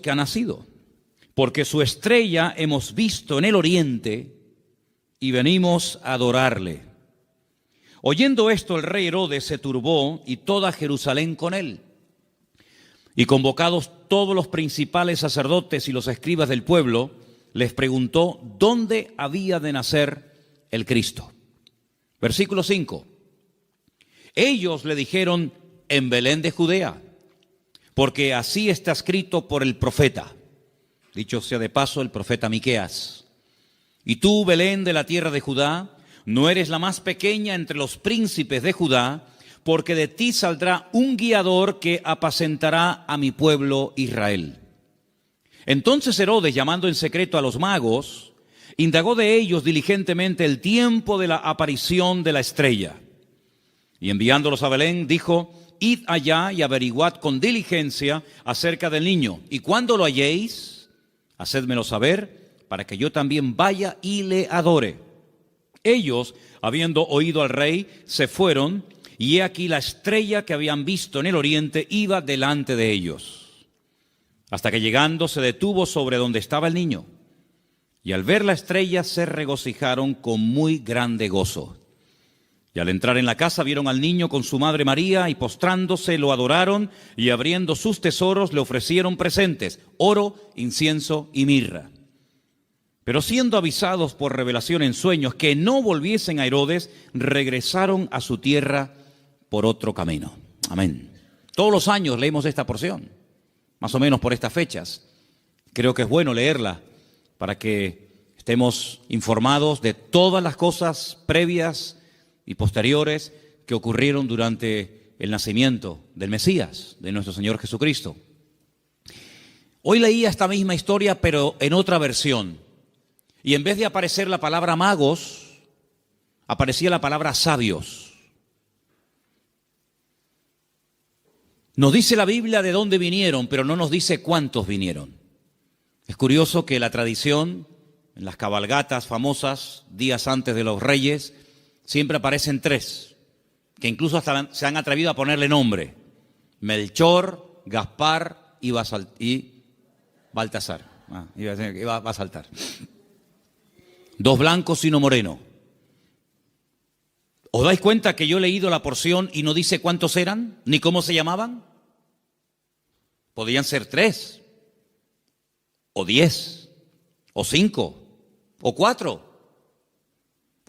que ha nacido, porque su estrella hemos visto en el oriente y venimos a adorarle. Oyendo esto, el rey Herodes se turbó y toda Jerusalén con él. Y convocados todos los principales sacerdotes y los escribas del pueblo, les preguntó dónde había de nacer el Cristo. Versículo 5. Ellos le dijeron: en Belén de Judea, porque así está escrito por el profeta. Dicho sea de paso, el profeta Miqueas. Y tú, Belén de la tierra de Judá, no eres la más pequeña entre los príncipes de Judá, porque de ti saldrá un guiador que apacentará a mi pueblo Israel. Entonces Herodes, llamando en secreto a los magos, indagó de ellos diligentemente el tiempo de la aparición de la estrella. Y enviándolos a Belén, dijo: id allá y averiguad con diligencia acerca del niño, y cuando lo halléis, hacédmelo saber, para que yo también vaya y le adore. Ellos, habiendo oído al rey, se fueron, y he aquí la estrella que habían visto en el oriente iba delante de ellos, hasta que llegando se detuvo sobre donde estaba el niño. Y al ver la estrella se regocijaron con muy grande gozo. Y al entrar en la casa vieron al niño con su madre María, y postrándose lo adoraron, y abriendo sus tesoros le ofrecieron presentes: oro, incienso y mirra. Pero siendo avisados por revelación en sueños que no volviesen a Herodes, regresaron a su tierra por otro camino. Amén. Todos los años leemos esta porción, más o menos por estas fechas. Creo que es bueno leerla para que estemos informados de todas las cosas previas y posteriores que ocurrieron durante el nacimiento del Mesías, de nuestro Señor Jesucristo. Hoy leía esta misma historia, pero en otra versión. Y en vez de aparecer la palabra magos, aparecía la palabra sabios. Nos dice la Biblia de dónde vinieron, pero no nos dice cuántos vinieron. Es curioso que la tradición, en las cabalgatas famosas, días antes de los reyes, siempre aparecen tres, que incluso hasta se han atrevido a ponerle nombre: Melchor, Gaspar y Baltasar. Iba a saltar. Dos blancos y uno moreno. ¿Os dais cuenta que yo he leído la porción y no dice cuántos eran, ni cómo se llamaban? Podían ser 3, o 10, o 5, o 4.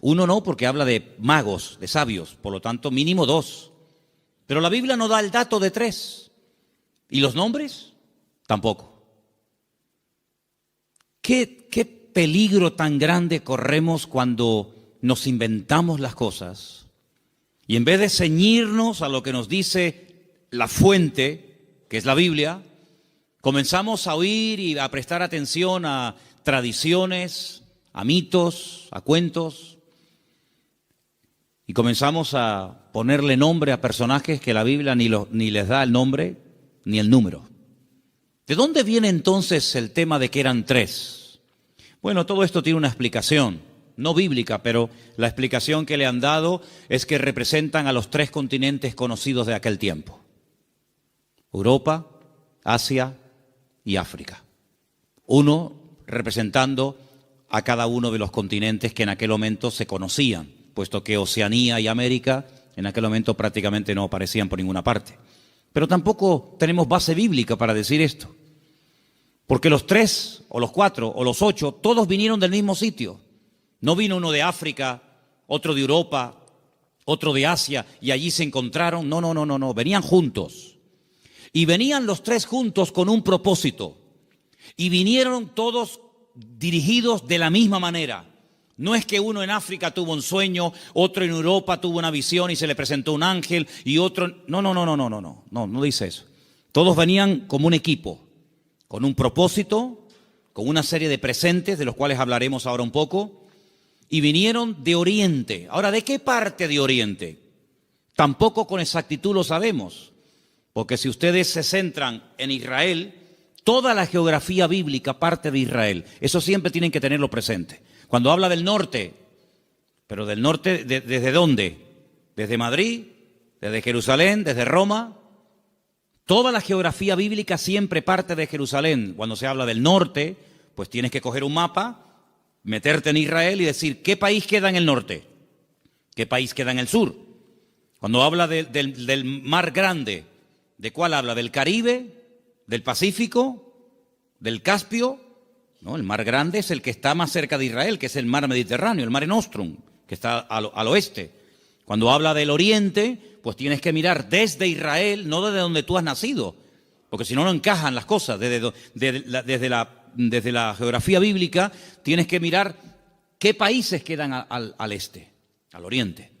Uno no, porque habla de magos, de sabios, por lo tanto mínimo 2. Pero la Biblia no da el dato de 3. ¿Y los nombres? Tampoco. ¿Qué peligro tan grande corremos cuando nos inventamos las cosas y en vez de ceñirnos a lo que nos dice la fuente, que es la Biblia, comenzamos a oír y a prestar atención a tradiciones, a mitos, a cuentos, y comenzamos a ponerle nombre a personajes que la Biblia ni les da el nombre ni el número? ¿De dónde viene entonces el tema de que eran 3? Bueno, todo esto tiene una explicación, no bíblica, pero la explicación que le han dado es que representan a los 3 continentes conocidos de aquel tiempo: Europa, Asia y África. Uno representando a cada uno de los continentes que en aquel momento se conocían, puesto que Oceanía y América en aquel momento prácticamente no aparecían por ninguna parte. Pero tampoco tenemos base bíblica para decir esto, porque los 3 o los 4 o los 8 todos vinieron del mismo sitio. No vino uno de África, otro de Europa, otro de Asia y allí se encontraron. No, venían juntos. Y venían los 3 juntos con un propósito. Y vinieron todos dirigidos de la misma manera. No es que uno en África tuvo un sueño, otro en Europa tuvo una visión y se le presentó un ángel y otro... No dice eso. Todos venían como un equipo, con un propósito, con una serie de presentes, de los cuales hablaremos ahora un poco, y vinieron de Oriente. Ahora, ¿de qué parte de Oriente? Tampoco con exactitud lo sabemos, porque si ustedes se centran en Israel, toda la geografía bíblica parte de Israel. Eso siempre tienen que tenerlo presente. Cuando habla del norte, pero del norte, ¿desde dónde? ¿Desde Madrid? ¿Desde Jerusalén? ¿Desde Roma? Toda la geografía bíblica siempre parte de Jerusalén. Cuando se habla del norte, pues tienes que coger un mapa, meterte en Israel y decir, ¿qué país queda en el norte? ¿Qué país queda en el sur? Cuando habla del mar grande, ¿de cuál habla? ¿Del Caribe? ¿Del Pacífico? ¿Del Caspio? No, el mar grande es el que está más cerca de Israel, que es el mar Mediterráneo, el Mare Nostrum, que está al oeste. Cuando habla del oriente, pues tienes que mirar desde Israel, no desde donde tú has nacido, porque si no, no encajan las cosas. Desde la geografía bíblica tienes que mirar qué países quedan al este, al oriente,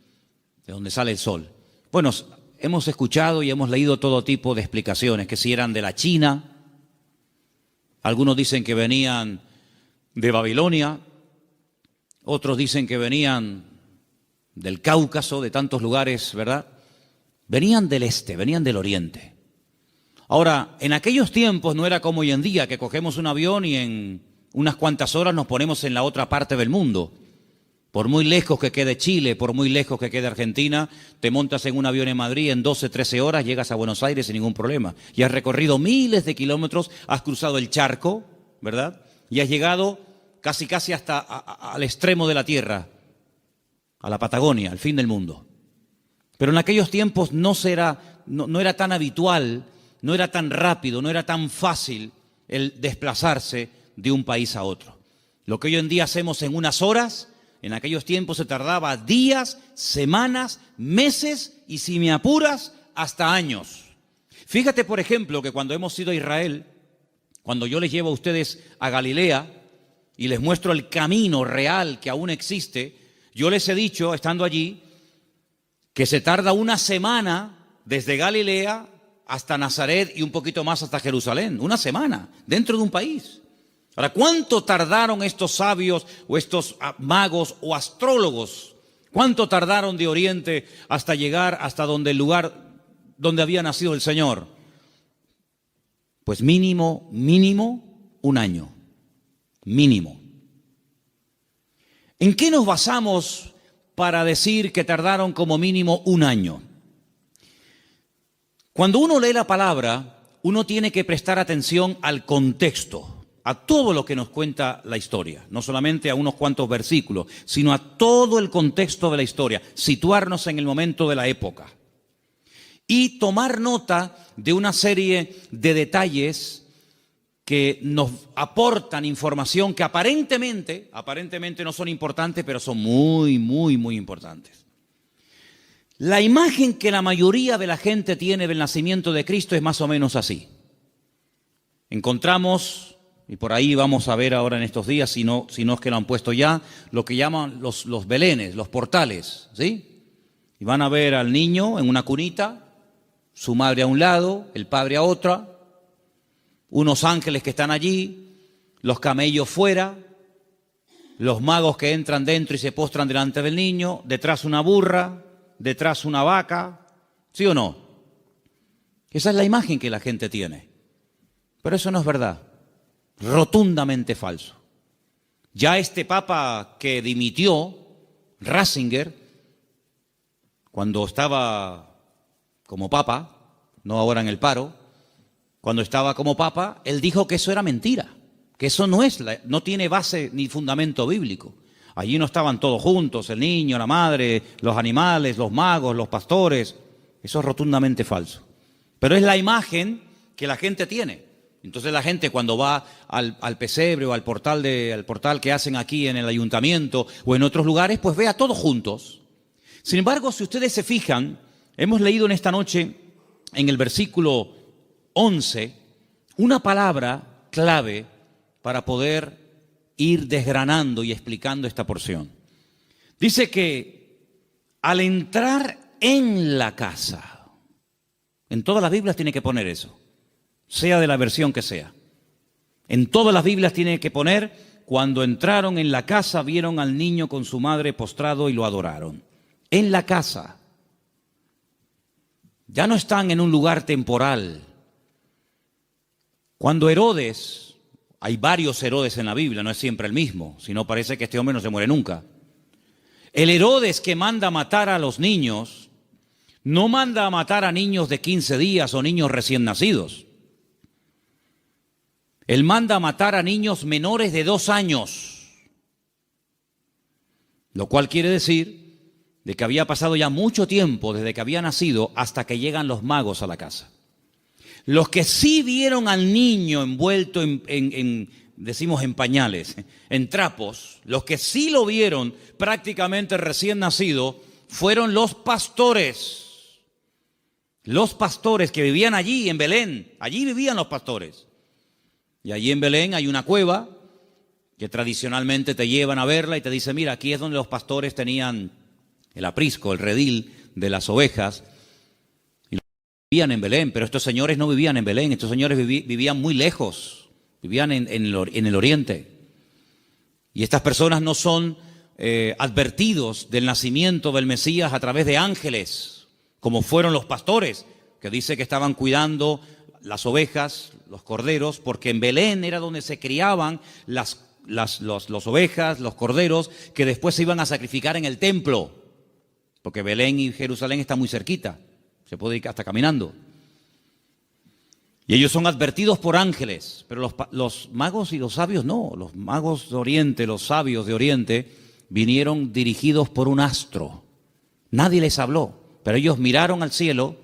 de donde sale el sol. Bueno, hemos escuchado y hemos leído todo tipo de explicaciones, que si eran de la China, algunos dicen que venían de Babilonia, otros dicen que venían del Cáucaso, de tantos lugares, ¿verdad? Venían del este, venían del oriente. Ahora, en aquellos tiempos no era como hoy en día, que cogemos un avión y en unas cuantas horas nos ponemos en la otra parte del mundo. Por muy lejos que quede Chile, por muy lejos que quede Argentina, te montas en un avión en Madrid, en 12, 13 horas llegas a Buenos Aires sin ningún problema. Y has recorrido miles de kilómetros, has cruzado el charco, ¿verdad? Y has llegado casi hasta al extremo de la tierra, a la Patagonia, al fin del mundo. Pero en aquellos tiempos no era tan habitual, no era tan rápido, no era tan fácil el desplazarse de un país a otro. Lo que hoy en día hacemos en unas horas, en aquellos tiempos se tardaba días, semanas, meses y, si me apuras, hasta años. Fíjate, por ejemplo, que cuando hemos ido a Israel, cuando yo les llevo a ustedes a Galilea y les muestro el camino real que aún existe, yo les he dicho, estando allí, que se tarda una semana desde Galilea hasta Nazaret y un poquito más hasta Jerusalén. Una semana, dentro de un país. Ahora, ¿cuánto tardaron estos sabios o estos magos o astrólogos? ¿Cuánto tardaron de Oriente hasta llegar hasta el lugar donde había nacido el Señor? Pues mínimo un año. Mínimo. ¿En qué nos basamos para decir que tardaron como mínimo un año? Cuando uno lee la palabra, uno tiene que prestar atención al contexto, a todo lo que nos cuenta la historia, no solamente a unos cuantos versículos, sino a todo el contexto de la historia, situarnos en el momento de la época y tomar nota de una serie de detalles que nos aportan información que aparentemente no son importantes, pero son muy importantes. La imagen que la mayoría de la gente tiene del nacimiento de Cristo es más o menos así. Encontramos, y por ahí vamos a ver ahora en estos días, si no es que lo han puesto ya, lo que llaman los belenes, los portales, ¿sí? Y van a ver al niño en una cunita, su madre a un lado, el padre a otra, unos ángeles que están allí, los camellos fuera, los magos que entran dentro y se postran delante del niño, detrás una burra, detrás una vaca, ¿sí o no? Esa es la imagen que la gente tiene. Pero eso no es verdad, rotundamente falso. Ya este papa que dimitió, Ratzinger, cuando estaba como papa, no ahora en el paro, cuando estaba como papa, él dijo que eso era mentira, que eso no tiene base ni fundamento bíblico. Allí no estaban todos juntos, el niño, la madre, los animales, los magos, los pastores. Eso es rotundamente falso. Pero es la imagen que la gente tiene. Entonces la gente cuando va al pesebre o al portal que hacen aquí en el ayuntamiento o en otros lugares, pues ve a todos juntos. Sin embargo, si ustedes se fijan, hemos leído en esta noche en el versículo 11 una palabra clave para poder ir desgranando y explicando esta porción. Dice que al entrar en la casa, en todas las Biblias tiene que poner eso, sea de la versión que sea. En todas las Biblias tiene que poner, cuando entraron en la casa vieron al niño con su madre postrado y lo adoraron. En la casa. Ya no están en un lugar temporal. Cuando Herodes, hay varios Herodes en la Biblia, no es siempre el mismo, sino parece que este hombre no se muere nunca. El Herodes que manda matar a los niños no manda a matar a niños de 15 días o niños recién nacidos. Él manda a matar a niños menores de 2 años, lo cual quiere decir de que había pasado ya mucho tiempo desde que había nacido hasta que llegan los magos a la casa. Los que sí vieron al niño envuelto decimos en pañales, en trapos, los que sí lo vieron prácticamente recién nacido, fueron los pastores. Los pastores que vivían allí en Belén, allí vivían los pastores. Y allí en Belén hay una cueva que tradicionalmente te llevan a verla y te dice, mira, aquí es donde los pastores tenían el aprisco, el redil de las ovejas. Y vivían en Belén, pero estos señores no vivían en Belén, estos señores vivían muy lejos, vivían en el oriente. Y estas personas no son advertidos del nacimiento del Mesías a través de ángeles, como fueron los pastores, que dice que estaban cuidando las ovejas, los corderos, porque en Belén era donde se criaban las ovejas, los corderos, que después se iban a sacrificar en el templo, porque Belén y Jerusalén están muy cerquita, se puede ir hasta caminando. Y ellos son advertidos por ángeles, pero los magos y los sabios no, los magos de Oriente, los sabios de Oriente, vinieron dirigidos por un astro. Nadie les habló. Pero ellos miraron al cielo,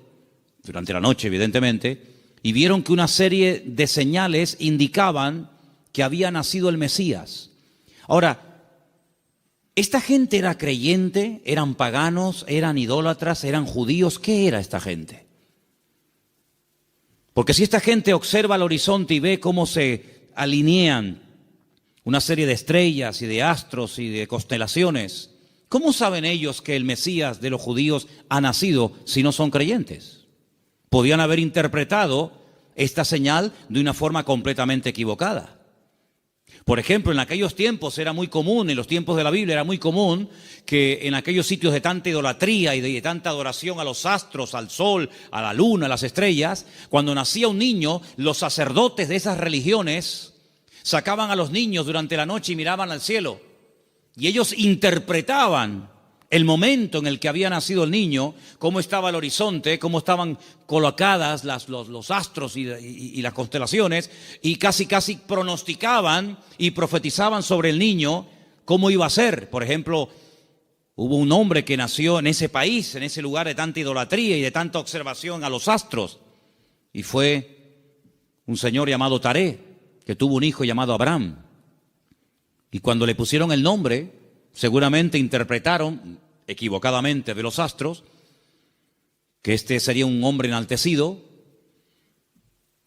durante la noche evidentemente, y vieron que una serie de señales indicaban que había nacido el Mesías. Ahora, ¿esta gente era creyente? ¿Eran paganos? ¿Eran idólatras? ¿Eran judíos? ¿Qué era esta gente? Porque si esta gente observa el horizonte y ve cómo se alinean una serie de estrellas y de astros y de constelaciones, ¿cómo saben ellos que el Mesías de los judíos ha nacido si no son creyentes? Podían haber interpretado esta señal de una forma completamente equivocada. Por ejemplo, en aquellos tiempos era muy común, en los tiempos de la Biblia era muy común que en aquellos sitios de tanta idolatría y de tanta adoración a los astros, al sol, a la luna, a las estrellas, cuando nacía un niño, los sacerdotes de esas religiones sacaban a los niños durante la noche y miraban al cielo. Y ellos interpretaban el momento en el que había nacido el niño, cómo estaba el horizonte, cómo estaban colocadas los astros y las constelaciones, y casi pronosticaban y profetizaban sobre el niño cómo iba a ser. Por ejemplo, hubo un hombre que nació en ese país, en ese lugar de tanta idolatría y de tanta observación a los astros, y fue un señor llamado Taré, que tuvo un hijo llamado Abraham. Y cuando le pusieron el nombre, seguramente interpretaron equivocadamente de los astros que este sería un hombre enaltecido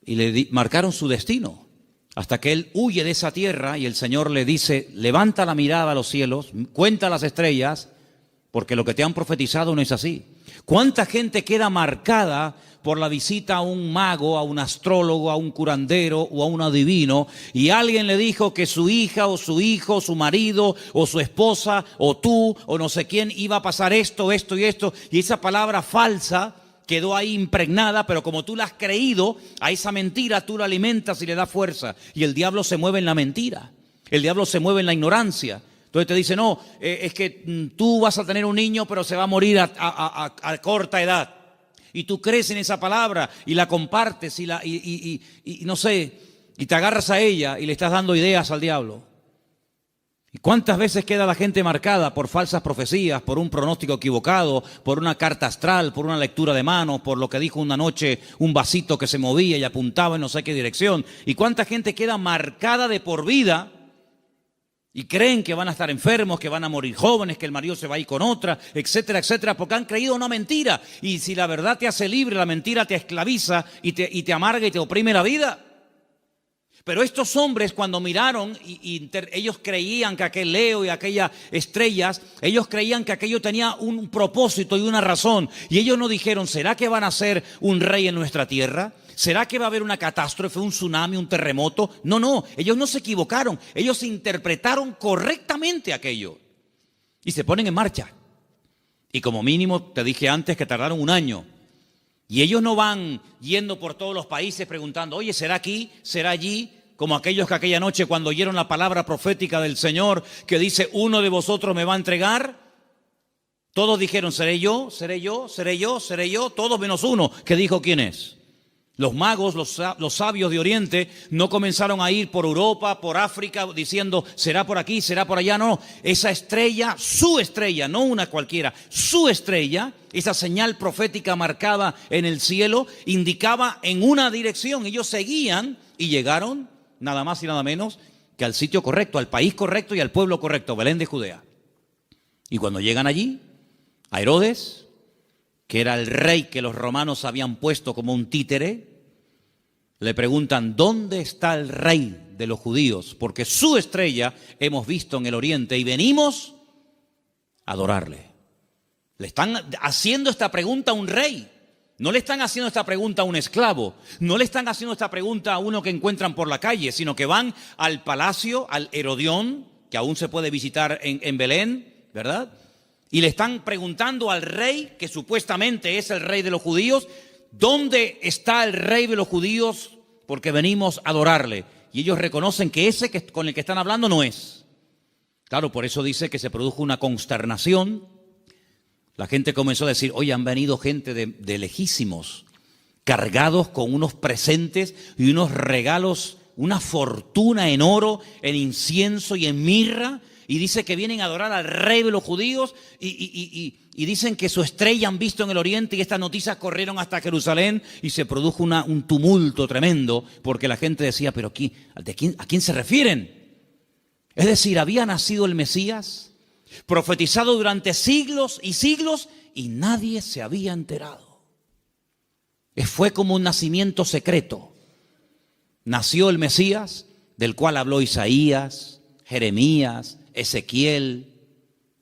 y le marcaron su destino. Hasta que él huye de esa tierra y el Señor le dice, levanta la mirada a los cielos, cuenta las estrellas, porque lo que te han profetizado no es así. ¿Cuánta gente queda marcada por la visita a un mago, a un astrólogo, a un curandero o a un adivino, y alguien le dijo que su hija o su hijo, su marido o su esposa o tú o no sé quién iba a pasar esto, esto y esto, y esa palabra falsa quedó ahí impregnada, pero como tú la has creído, a esa mentira tú la alimentas y le das fuerza, y el diablo se mueve en la mentira, el diablo se mueve en la ignorancia. Entonces te dice, no, es que tú vas a tener un niño, pero se va a morir a corta edad. Y tú crees en esa palabra y la compartes y no sé, y te agarras a ella y le estás dando ideas al diablo. ¿Y cuántas veces queda la gente marcada por falsas profecías, por un pronóstico equivocado, por una carta astral, por una lectura de manos, por lo que dijo una noche un vasito que se movía y apuntaba en no sé qué dirección? ¿Y cuánta gente queda marcada de por vida? Y creen que van a estar enfermos, que van a morir jóvenes, que el marido se va a ir con otra, etcétera, etcétera, porque han creído una mentira. Y si la verdad te hace libre, la mentira te esclaviza y te amarga y te oprime la vida. Pero estos hombres cuando miraron ellos creían que aquel Leo y aquellas estrellas, ellos creían que aquello tenía un propósito y una razón. Y ellos no dijeron, ¿será que van a ser un rey en nuestra tierra? ¿Será que va a haber una catástrofe, un tsunami, un terremoto? No, ellos no se equivocaron. Ellos interpretaron correctamente aquello. Y se ponen en marcha. Y como mínimo, te dije antes que tardaron 1 año. Y ellos no van yendo por todos los países preguntando, oye, ¿será aquí? ¿Será allí? Como aquellos que aquella noche cuando oyeron la palabra profética del Señor que dice, uno de vosotros me va a entregar. Todos dijeron, seré yo, seré yo, seré yo, seré yo, todos menos uno, que dijo quién es. Los magos, los sabios de Oriente, no comenzaron a ir por Europa, por África, diciendo, será por aquí, será por allá. No, esa estrella, su estrella, no una cualquiera, su estrella, esa señal profética marcada en el cielo, indicaba en una dirección. Ellos seguían y llegaron, nada más y nada menos, que al sitio correcto, al país correcto y al pueblo correcto, Belén de Judea. Y cuando llegan allí, a Herodes, que era el rey que los romanos habían puesto como un títere, le preguntan, ¿dónde está el rey de los judíos? Porque su estrella hemos visto en el oriente y venimos a adorarle. Le están haciendo esta pregunta a un rey. No le están haciendo esta pregunta a un esclavo. No le están haciendo esta pregunta a uno que encuentran por la calle, sino que van al palacio, al Herodión, que aún se puede visitar en Belén, ¿verdad? Y le están preguntando al rey, que supuestamente es el rey de los judíos, ¿dónde está el rey de los judíos? Porque venimos a adorarle. Y ellos reconocen que ese con el que están hablando no es. Claro, por eso dice que se produjo una consternación. La gente comenzó a decir, oye, han venido gente de lejísimos, cargados con unos presentes y unos regalos, una fortuna en oro, en incienso y en mirra. Y dice que vienen a adorar al rey de los judíos y dicen que su estrella han visto en el oriente y estas noticias corrieron hasta Jerusalén y se produjo un tumulto tremendo porque la gente decía, pero ¿a quién se refieren? Es decir, había nacido el Mesías, profetizado durante siglos y siglos y nadie se había enterado. Fue como un nacimiento secreto. Nació el Mesías, del cual habló Isaías, Jeremías, Ezequiel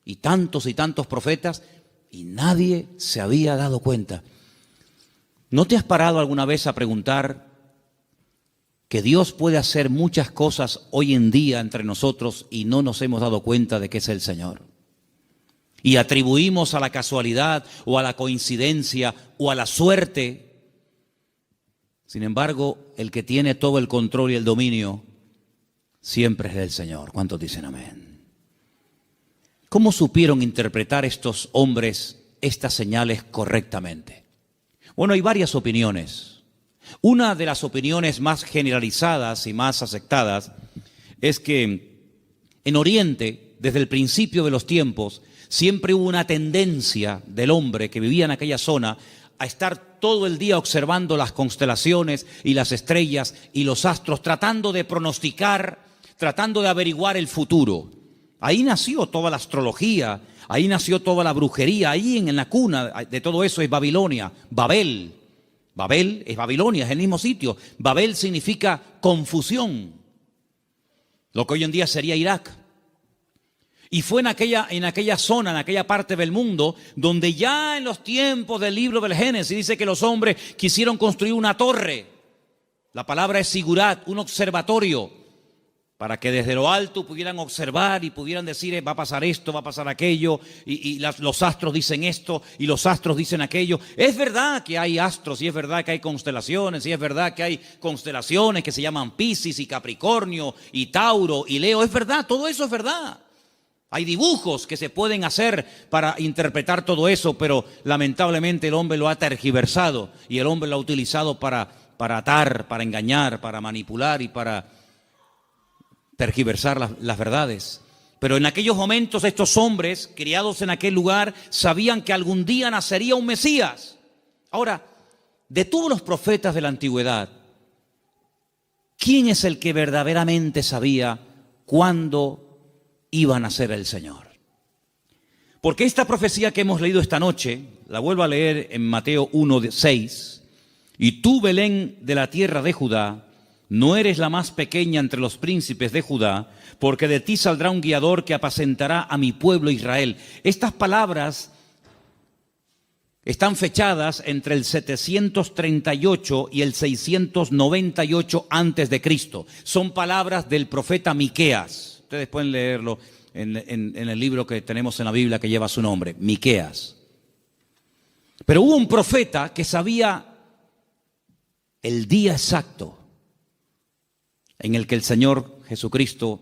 y tantos profetas, y nadie se había dado cuenta. ¿No te has parado alguna vez a preguntar que Dios puede hacer muchas cosas hoy en día entre nosotros y no nos hemos dado cuenta de que es el Señor? Y atribuimos a la casualidad o a la coincidencia o a la suerte. Sin embargo, el que tiene todo el control y el dominio siempre es el Señor. ¿Cuántos dicen amén? ¿Cómo supieron interpretar estos hombres estas señales correctamente? Bueno, hay varias opiniones. Una de las opiniones más generalizadas y más aceptadas es que en Oriente, desde el principio de los tiempos, siempre hubo una tendencia del hombre que vivía en aquella zona a estar todo el día observando las constelaciones y las estrellas y los astros, tratando de pronosticar, tratando de averiguar el futuro. Ahí nació toda la astrología, ahí nació toda la brujería, ahí en la cuna de todo eso es Babilonia, Babel. Babel es Babilonia, es el mismo sitio. Babel significa confusión, lo que hoy en día sería Irak. Y fue en aquella zona, en aquella parte del mundo, donde ya en los tiempos del libro del Génesis dice que los hombres quisieron construir una torre. La palabra es sigurat, un observatorio, para que desde lo alto pudieran observar y pudieran decir, va a pasar esto, va a pasar aquello, y los astros dicen esto, y los astros dicen aquello. Es verdad que hay astros, y es verdad que hay constelaciones, y es verdad que hay constelaciones que se llaman Piscis y Capricornio, y Tauro, y Leo. Es verdad, todo eso es verdad. Hay dibujos que se pueden hacer para interpretar todo eso, pero lamentablemente el hombre lo ha tergiversado, y el hombre lo ha utilizado para atar, para engañar, para manipular y para tergiversar las verdades. Pero en aquellos momentos estos hombres, criados en aquel lugar, sabían que algún día nacería un Mesías. Ahora, de todos los profetas de la antigüedad, ¿quién es el que verdaderamente sabía cuándo iba a nacer el Señor? Porque esta profecía que hemos leído esta noche, la vuelvo a leer en Mateo 1:6, y tú, Belén de la tierra de Judá, no eres la más pequeña entre los príncipes de Judá, porque de ti saldrá un guiador que apacentará a mi pueblo Israel. Estas palabras están fechadas entre el 738 y el 698 antes de Cristo. Son palabras del profeta Miqueas. Ustedes pueden leerlo en el libro que tenemos en la Biblia que lleva su nombre, Miqueas. Pero hubo un profeta que sabía el día exacto en el que el Señor Jesucristo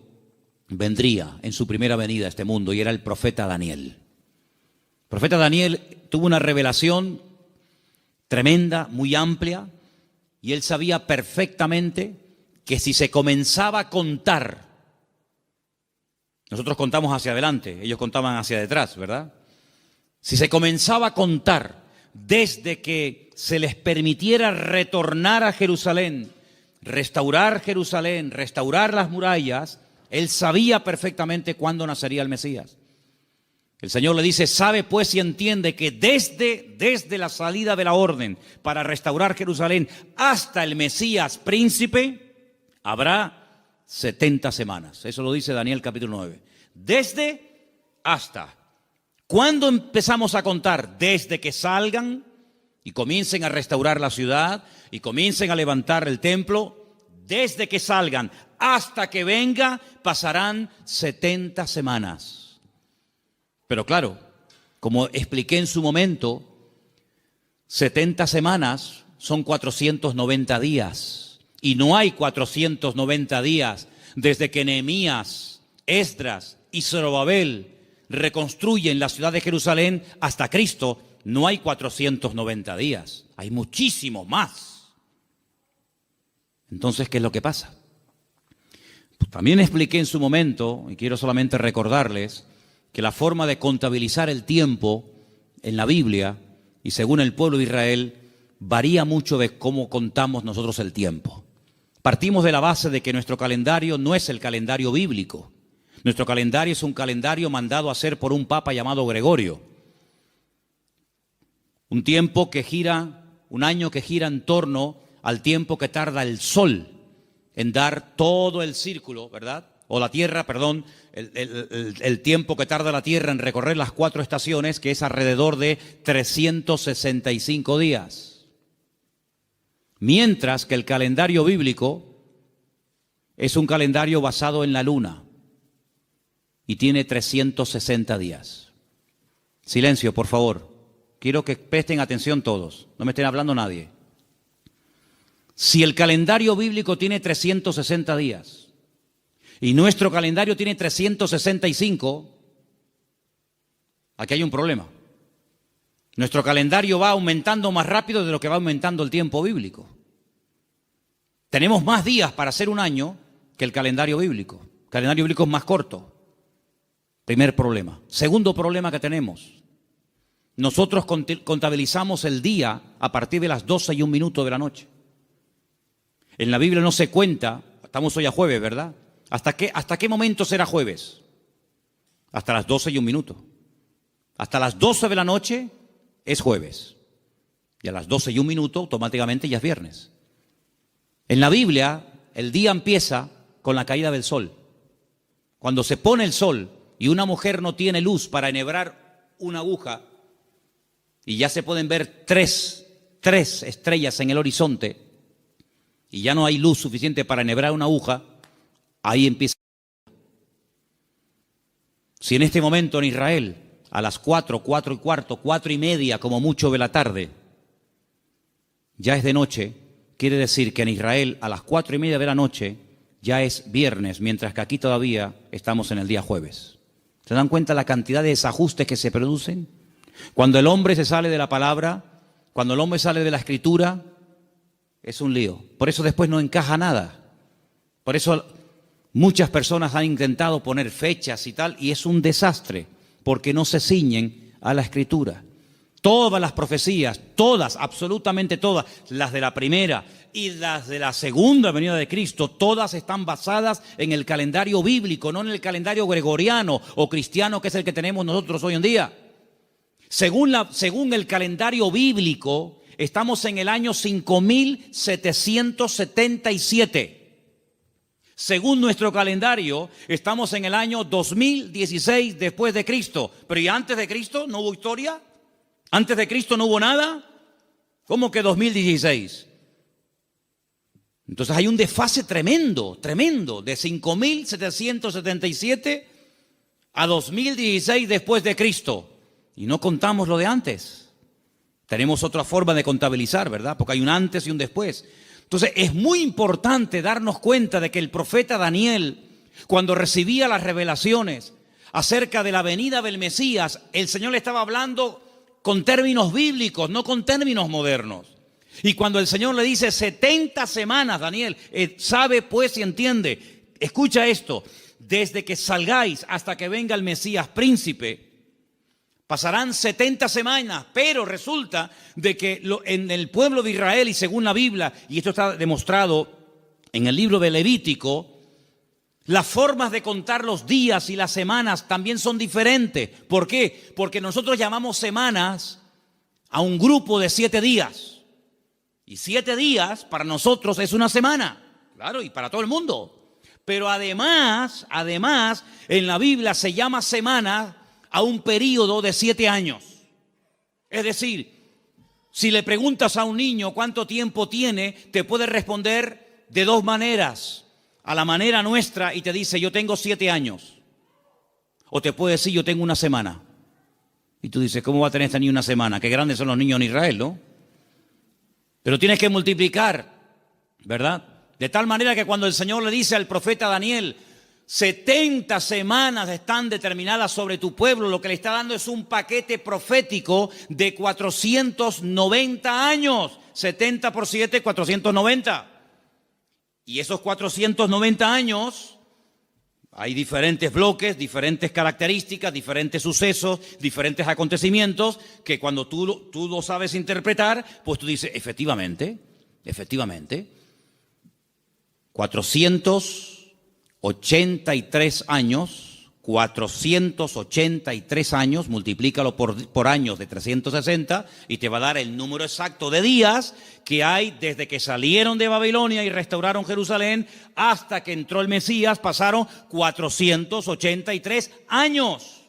vendría en su primera venida a este mundo, y era el profeta Daniel. profeta Daniel tuvo una revelación tremenda, muy amplia, y él sabía perfectamente que si se comenzaba a contar, nosotros contamos hacia adelante, ellos contaban hacia detrás, ¿verdad? Si se comenzaba a contar desde que se les permitiera retornar a Jerusalén, restaurar las murallas, él sabía perfectamente cuándo nacería el Mesías. El Señor le dice, sabe pues y entiende que desde la salida de la orden para restaurar Jerusalén hasta el Mesías príncipe, habrá 70 semanas. Eso lo dice Daniel capítulo 9. Desde hasta. ¿Cuándo empezamos a contar? Desde que salgan y comiencen a restaurar la ciudad y comiencen a levantar el templo. Desde que salgan hasta que venga pasarán 70 semanas. Pero claro, como expliqué en su momento, 70 semanas son 490 días. Y no hay 490 días desde que Nehemías, Esdras y Zorobabel reconstruyen la ciudad de Jerusalén hasta Cristo. No hay 490 días, hay muchísimo más. Entonces, ¿qué es lo que pasa? Pues también expliqué en su momento, y quiero solamente recordarles, que la forma de contabilizar el tiempo en la Biblia y según el pueblo de Israel varía mucho de cómo contamos nosotros el tiempo. Partimos de la base de que nuestro calendario no es el calendario bíblico. Nuestro calendario es un calendario mandado a hacer por un papa llamado Gregorio. Un tiempo que gira, un año que gira en torno al tiempo que tarda el sol en dar todo el círculo, ¿verdad? O la Tierra, perdón, el tiempo que tarda la Tierra en recorrer las 4 estaciones, que es alrededor de 365 días. Mientras que el calendario bíblico es un calendario basado en la luna y tiene 360 días. Silencio, por favor. Quiero que presten atención todos, no me estén hablando nadie. Si el calendario bíblico tiene 360 días y nuestro calendario tiene 365, aquí hay un problema. Nuestro calendario va aumentando más rápido de lo que va aumentando el tiempo bíblico. Tenemos más días para hacer un año que el calendario bíblico. El calendario bíblico es más corto. Primer problema. Segundo problema que tenemos. Nosotros contabilizamos el día a partir de las 12:01 de la noche. En la Biblia no se cuenta, estamos hoy a jueves, ¿verdad? ¿Hasta qué momento será jueves? Hasta las 12:01. Hasta las 12 de la noche es jueves. Y a las 12:01 automáticamente ya es viernes. En la Biblia el día empieza con la caída del sol. Cuando se pone el sol y una mujer no tiene luz para enhebrar una aguja y ya se pueden ver tres estrellas en el horizonte y ya no hay luz suficiente para enhebrar una aguja, ahí empieza. Si en este momento en Israel, a las 4, 4:15, 4:30, como mucho de la tarde, ya es de noche, quiere decir que en Israel a las 4:30 de la noche ya es viernes, mientras que aquí todavía estamos en el día jueves. ¿Se dan cuenta la cantidad de desajustes que se producen? Cuando el hombre se sale de la palabra, cuando el hombre sale de la escritura, es un lío. Por eso después no encaja nada. Por eso muchas personas han intentado poner fechas y tal, y es un desastre, porque no se ciñen a la escritura. Todas las profecías, todas, absolutamente todas, las de la primera y las de la segunda venida de Cristo, todas están basadas en el calendario bíblico, no en el calendario gregoriano o cristiano, que es el que tenemos nosotros hoy en día. Según el calendario bíblico, estamos en el año 5777. Según nuestro calendario, estamos en el año 2016 después de Cristo. Pero ¿y antes de Cristo no hubo historia? ¿Antes de Cristo no hubo nada? ¿Cómo que 2016? Entonces hay un desfase tremendo, de 5777 a 2016 después de Cristo. Y no contamos lo de antes. Tenemos otra forma de contabilizar, ¿verdad? Porque hay un antes y un después. Entonces es muy importante darnos cuenta de que el profeta Daniel, cuando recibía las revelaciones, acerca de la venida del Mesías, el Señor le estaba hablando con términos bíblicos, no con términos modernos. Y cuando el Señor le dice 70 semanas, Daniel, sabe pues y entiende, escucha esto, desde que salgáis hasta que venga el Mesías príncipe, pasarán 70 semanas, pero resulta de que en el pueblo de Israel y según la Biblia, y esto está demostrado en el libro de Levítico, las formas de contar los días y las semanas también son diferentes. ¿Por qué? Porque nosotros llamamos semanas a un grupo de 7 días. Y 7 días para nosotros es una semana, claro, y para todo el mundo. Pero además, en la Biblia se llama semana a un periodo de 7 años. Es decir, si le preguntas a un niño cuánto tiempo tiene, te puede responder de 2 maneras. A la manera nuestra y te dice, yo tengo 7 años. O te puede decir, yo tengo una semana. Y tú dices, ¿cómo va a tener esta niña una semana? Qué grandes son los niños en Israel, ¿no? Pero tienes que multiplicar, ¿verdad? De tal manera que cuando el Señor le dice al profeta Daniel, 70 semanas están determinadas sobre tu pueblo, lo que le está dando es un paquete profético de 490 años. 70 por 7, 490. Y esos 490 años, hay diferentes bloques, diferentes características, diferentes sucesos, diferentes acontecimientos, que cuando tú lo sabes interpretar, pues tú dices, efectivamente, 483 años, multiplícalo por años de 360 y te va a dar el número exacto de días que hay desde que salieron de Babilonia y restauraron Jerusalén hasta que entró el Mesías. Pasaron 483 años.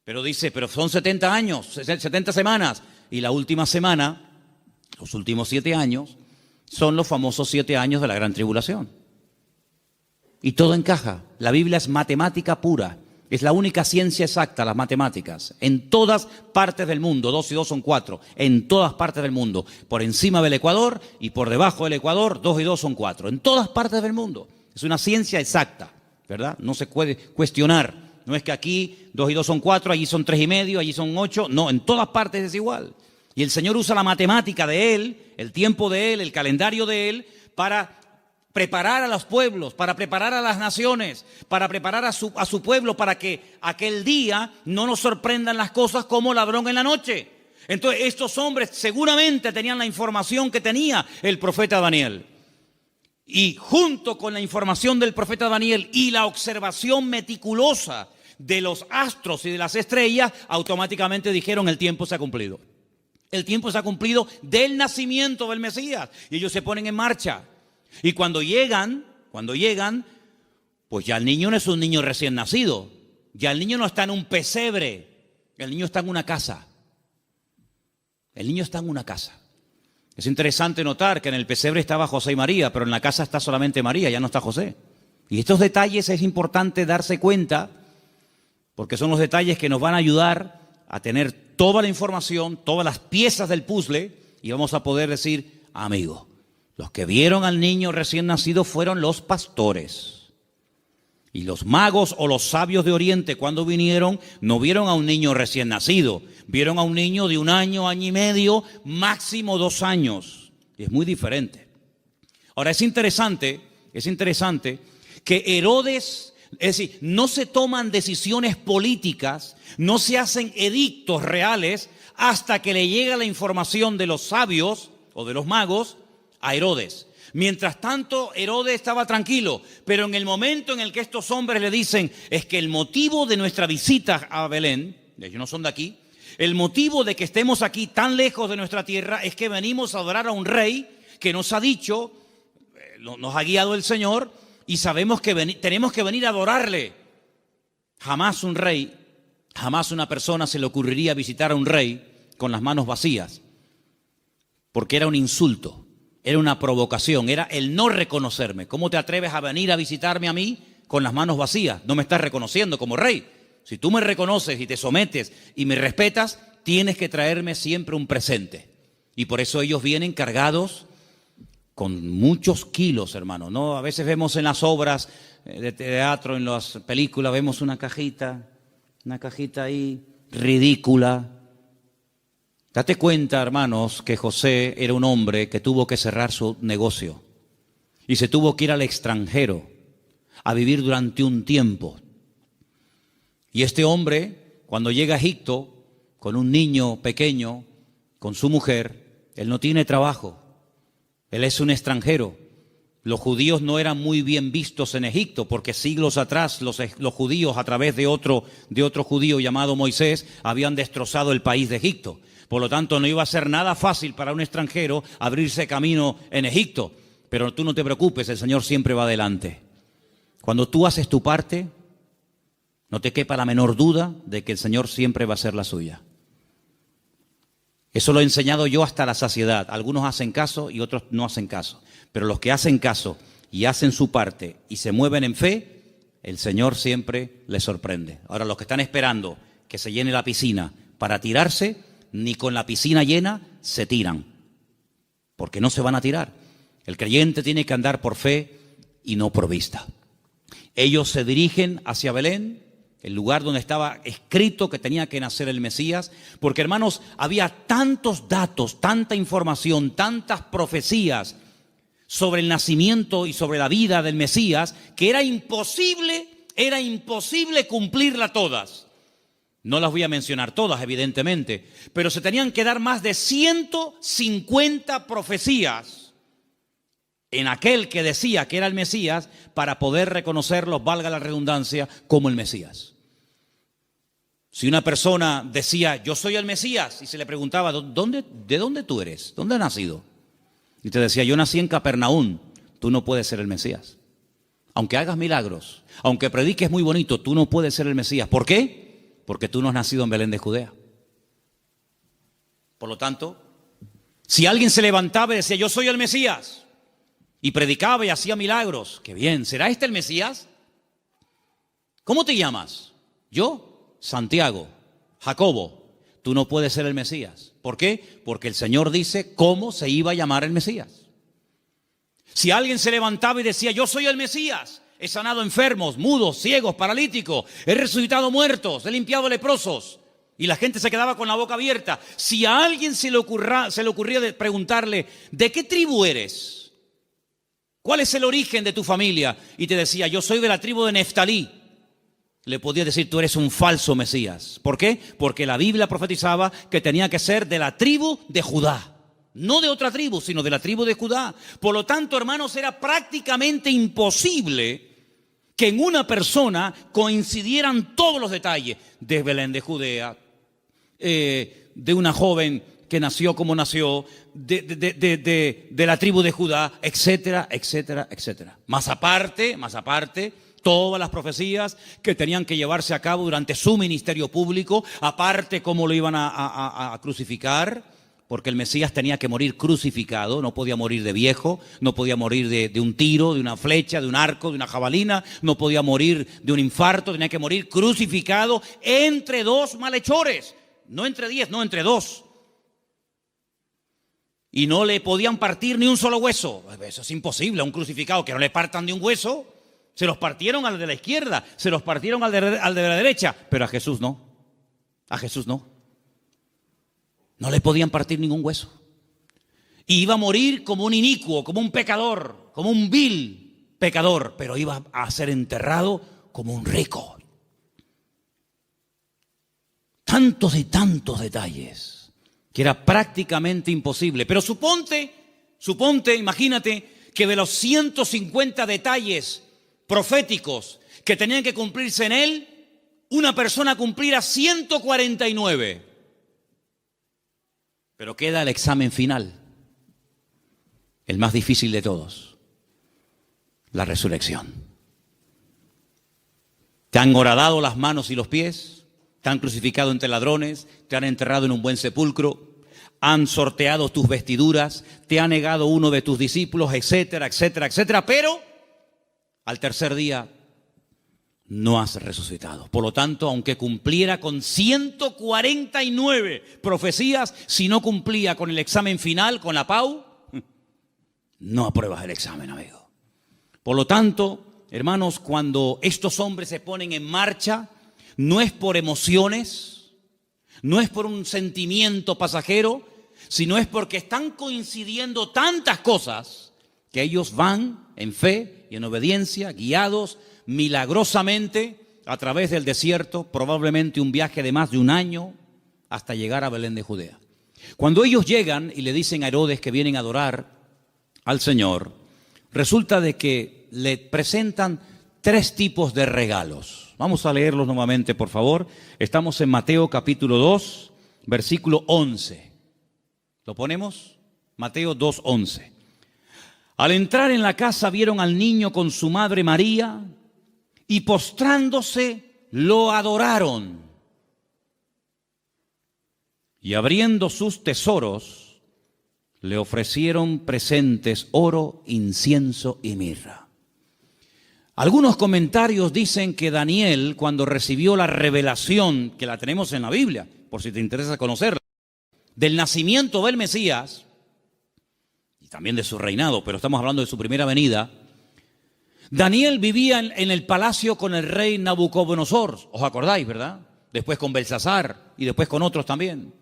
Pero dice, pero son 70 años, 70 semanas. Y la última semana, los últimos 7 años, son los famosos 7 años de la gran tribulación. Y todo encaja. La Biblia es matemática pura. Es la única ciencia exacta, las matemáticas. En todas partes del mundo, 2 y 2 son 4. En todas partes del mundo. Por encima del Ecuador y por debajo del Ecuador, 2 y 2 son 4. En todas partes del mundo. Es una ciencia exacta, ¿verdad? No se puede cuestionar. No es que aquí 2 y 2 son 4, allí son 3 y medio, allí son 8. No, en todas partes es igual. Y el Señor usa la matemática de Él, el tiempo de Él, el calendario de Él, para preparar a los pueblos, para preparar a las naciones, para preparar a su pueblo, para que aquel día no nos sorprendan las cosas como ladrón en la noche. Entonces estos hombres seguramente tenían la información que tenía el profeta Daniel. Y junto con la información del profeta Daniel y la observación meticulosa de los astros y de las estrellas, automáticamente dijeron, el tiempo se ha cumplido. El tiempo se ha cumplido del nacimiento del Mesías. Y ellos se ponen en marcha. Y cuando llegan, pues ya el niño no es un niño recién nacido. Ya el niño no está en un pesebre. El niño está en una casa. El niño está en una casa. Es interesante notar que en el pesebre estaba José y María, pero en la casa está solamente María, ya no está José. Y estos detalles es importante darse cuenta, porque son los detalles que nos van a ayudar a tener toda la información, todas las piezas del puzzle, y vamos a poder decir, amigo, los que vieron al niño recién nacido fueron los pastores. Y los magos o los sabios de Oriente, cuando vinieron, no vieron a un niño recién nacido. Vieron a un niño de 1 año, año y medio, máximo 2 años. Y es muy diferente. Ahora, es interesante que Herodes, es decir, no se toman decisiones políticas, no se hacen edictos reales hasta que le llega la información de los sabios o de los magos a Herodes. Mientras tanto, Herodes estaba tranquilo, pero en el momento en el que estos hombres le dicen, es que el motivo de nuestra visita a Belén, ellos no son de aquí, el motivo de que estemos aquí tan lejos de nuestra tierra es que venimos a adorar a un rey que nos ha dicho, nos ha guiado el Señor y sabemos que tenemos que venir a adorarle. Jamás un rey, jamás una persona se le ocurriría visitar a un rey con las manos vacías, porque era un insulto. Era una provocación, era el no reconocerme. ¿Cómo te atreves a venir a visitarme a mí con las manos vacías? No me estás reconociendo como rey. Si tú me reconoces y te sometes y me respetas, tienes que traerme siempre un presente. Y por eso ellos vienen cargados con muchos kilos, hermano, ¿no? A veces vemos en las obras de teatro, en las películas, vemos una cajita ahí, ridícula. Date cuenta, hermanos, que José era un hombre que tuvo que cerrar su negocio y se tuvo que ir al extranjero a vivir durante un tiempo. Y este hombre, cuando llega a Egipto, con un niño pequeño, con su mujer, él no tiene trabajo. Él es un extranjero. Los judíos no eran muy bien vistos en Egipto, porque siglos atrás los judíos, a través de otro judío llamado Moisés, habían destrozado el país de Egipto. Por lo tanto, no iba a ser nada fácil para un extranjero abrirse camino en Egipto. Pero tú no te preocupes, el Señor siempre va adelante. Cuando tú haces tu parte, no te quepa la menor duda de que el Señor siempre va a hacer la suya. Eso lo he enseñado yo hasta la saciedad. Algunos hacen caso y otros no hacen caso. Pero los que hacen caso y hacen su parte y se mueven en fe, el Señor siempre les sorprende. Ahora, los que están esperando que se llene la piscina para tirarse, ni con la piscina llena se tiran, porque no se van a tirar. El creyente tiene que andar por fe y no por vista. Ellos se dirigen hacia Belén, el lugar donde estaba escrito que tenía que nacer el Mesías, porque, hermanos, había tantos datos, tanta información, tantas profecías sobre el nacimiento y sobre la vida del Mesías, que era imposible cumplirla todas. No las voy a mencionar todas, evidentemente, pero se tenían que dar más de 150 profecías en aquel que decía que era el Mesías para poder reconocerlos, valga la redundancia, como el Mesías. Si una persona decía, yo soy el Mesías, y se le preguntaba, ¿de dónde tú eres? ¿Dónde has nacido? Y te decía, yo nací en Capernaum, tú no puedes ser el Mesías. Aunque hagas milagros, aunque prediques muy bonito, tú no puedes ser el Mesías. ¿Por qué? Porque tú no has nacido en Belén de Judea. Por lo tanto, si alguien se levantaba y decía, yo soy el Mesías, y predicaba y hacía milagros, qué bien, ¿será este el Mesías? ¿Cómo te llamas? Yo, Santiago, Jacobo. Tú no puedes ser el Mesías. ¿Por qué? Porque el Señor dice cómo se iba a llamar el Mesías. Si alguien se levantaba y decía, yo soy el Mesías, he sanado enfermos, mudos, ciegos, paralíticos, he resucitado muertos, he limpiado leprosos, y la gente se quedaba con la boca abierta. Si a alguien se le ocurría preguntarle, ¿de qué tribu eres? ¿Cuál es el origen de tu familia? Y te decía, yo soy de la tribu de Neftalí. Le podía decir, tú eres un falso Mesías. ¿Por qué? Porque la Biblia profetizaba que tenía que ser de la tribu de Judá. No de otra tribu, sino de la tribu de Judá. Por lo tanto, hermanos, era prácticamente imposible que en una persona coincidieran todos los detalles de Belén de Judea, de una joven que nació como nació, de la tribu de Judá, etcétera, etcétera, etcétera. Más aparte, todas las profecías que tenían que llevarse a cabo durante su ministerio público, aparte cómo lo iban a crucificar, porque el Mesías tenía que morir crucificado, no podía morir de viejo, no podía morir de un tiro, de una flecha, de un arco, de una jabalina, no podía morir de un infarto, tenía que morir crucificado entre dos malhechores, no entre 10, no entre 2. Y no le podían partir ni un solo hueso. Eso es imposible, a un crucificado que no le partan ni un hueso. Se los partieron al de la izquierda, se los partieron al de la derecha, pero a Jesús no. A Jesús no. No le podían partir ningún hueso. Y iba a morir como un inicuo, como un pecador, como un vil pecador, pero iba a ser enterrado como un rico. Tantos y tantos detalles que era prácticamente imposible. Pero suponte, imagínate que de los 150 detalles proféticos que tenían que cumplirse en él, una persona cumpliera 149. Pero queda el examen final, el más difícil de todos, la resurrección. Te han horadado las manos y los pies, te han crucificado entre ladrones, te han enterrado en un buen sepulcro, han sorteado tus vestiduras, te ha negado uno de tus discípulos, etcétera, etcétera, etcétera, pero al tercer día no has resucitado. Por lo tanto, aunque cumpliera con 149 profecías, si no cumplía con el examen final, con la PAU, no apruebas el examen, amigo. Por lo tanto, hermanos, cuando estos hombres se ponen en marcha, no es por emociones, no es por un sentimiento pasajero, sino es porque están coincidiendo tantas cosas que ellos van en fe y en obediencia, guiados milagrosamente a través del desierto, probablemente un viaje de más de un año hasta llegar a Belén de Judea. Cuando ellos llegan y le dicen a Herodes que vienen a adorar al Señor, resulta de que le presentan 3 tipos de regalos. Vamos a leerlos nuevamente, por favor. Estamos en Mateo capítulo 2, versículo 11. ¿Lo ponemos? Mateo 2:11. Al entrar en la casa vieron al niño con su madre María y postrándose lo adoraron. Y abriendo sus tesoros le ofrecieron presentes, oro, incienso y mirra. Algunos comentarios dicen que Daniel, cuando recibió la revelación, que la tenemos en la Biblia, por si te interesa conocerla, del nacimiento del Mesías, y también de su reinado, pero estamos hablando de su primera venida, Daniel vivía en el palacio con el rey Nabucodonosor, ¿os acordáis, verdad? Después con Belsasar y después con otros también.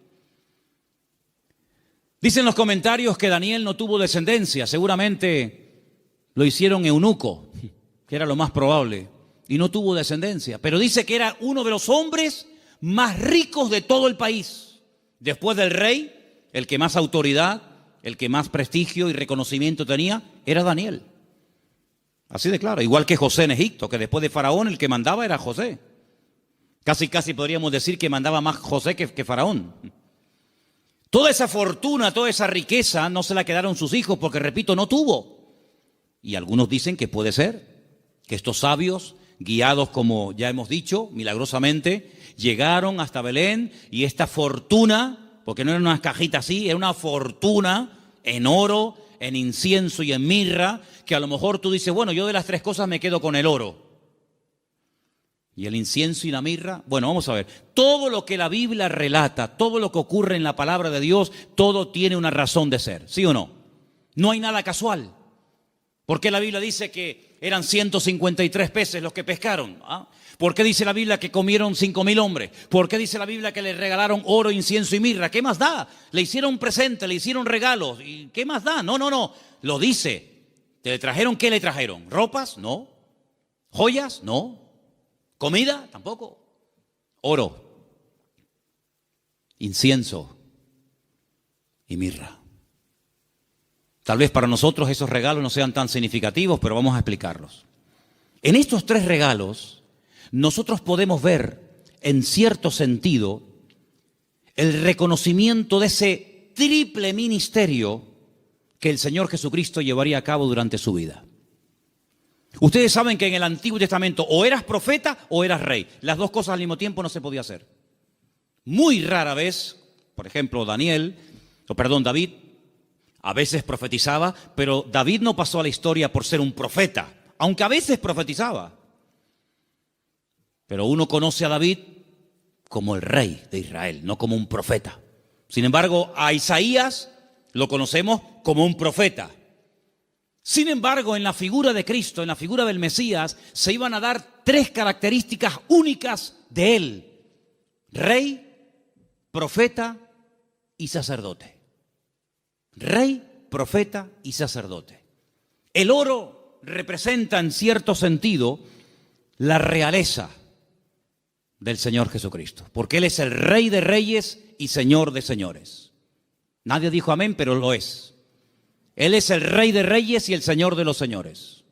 Dicen los comentarios que Daniel no tuvo descendencia, seguramente lo hicieron eunuco, que era lo más probable, y no tuvo descendencia, pero dice que era uno de los hombres más ricos de todo el país. Después del rey, el que más autoridad, el que más prestigio y reconocimiento tenía, era Daniel. Así de claro, igual que José en Egipto, que después de Faraón el que mandaba era José. Casi podríamos decir que mandaba más José que Faraón. Toda esa fortuna, toda esa riqueza no se la quedaron sus hijos porque, repito, no tuvo. Y algunos dicen que puede ser que estos sabios, guiados como ya hemos dicho, milagrosamente, llegaron hasta Belén y esta fortuna, porque no era una cajita así, era una fortuna en oro, en incienso y en mirra, que a lo mejor tú dices, bueno, yo de las 3 cosas me quedo con el oro. Y el incienso y la mirra, bueno, vamos a ver, todo lo que la Biblia relata, todo lo que ocurre en la palabra de Dios, todo tiene una razón de ser, ¿sí o no? No hay nada casual. ¿Por qué la Biblia dice que eran 153 peces los que pescaron? ¿Ah? ¿Por qué dice la Biblia que comieron 5,000 hombres? ¿Por qué dice la Biblia que le regalaron oro, incienso y mirra? ¿Qué más da? Le hicieron presente, le hicieron regalos. ¿Y qué más da? No. Lo dice. ¿Te le trajeron? ¿Qué le trajeron? ¿Ropas? No. ¿Joyas? No. ¿Comida? Tampoco. Oro, incienso y mirra. Tal vez para nosotros esos regalos no sean tan significativos, pero vamos a explicarlos. En estos 3 regalos, nosotros podemos ver, en cierto sentido, el reconocimiento de ese triple ministerio que el Señor Jesucristo llevaría a cabo durante su vida. Ustedes saben que en el Antiguo Testamento o eras profeta o eras rey. Las 2 cosas al mismo tiempo no se podía hacer. Muy rara vez, por ejemplo, David, a veces profetizaba, pero David no pasó a la historia por ser un profeta, aunque a veces profetizaba. Pero uno conoce a David como el rey de Israel, no como un profeta. Sin embargo, a Isaías lo conocemos como un profeta. Sin embargo, en la figura de Cristo, en la figura del Mesías, se iban a dar 3 características únicas de él: rey, profeta y sacerdote. Rey, profeta y sacerdote. El oro representa en cierto sentido la realeza del Señor Jesucristo, porque Él es el Rey de reyes y Señor de señores. Nadie dijo amén, pero lo es. Él es el Rey de reyes y el Señor de los señores.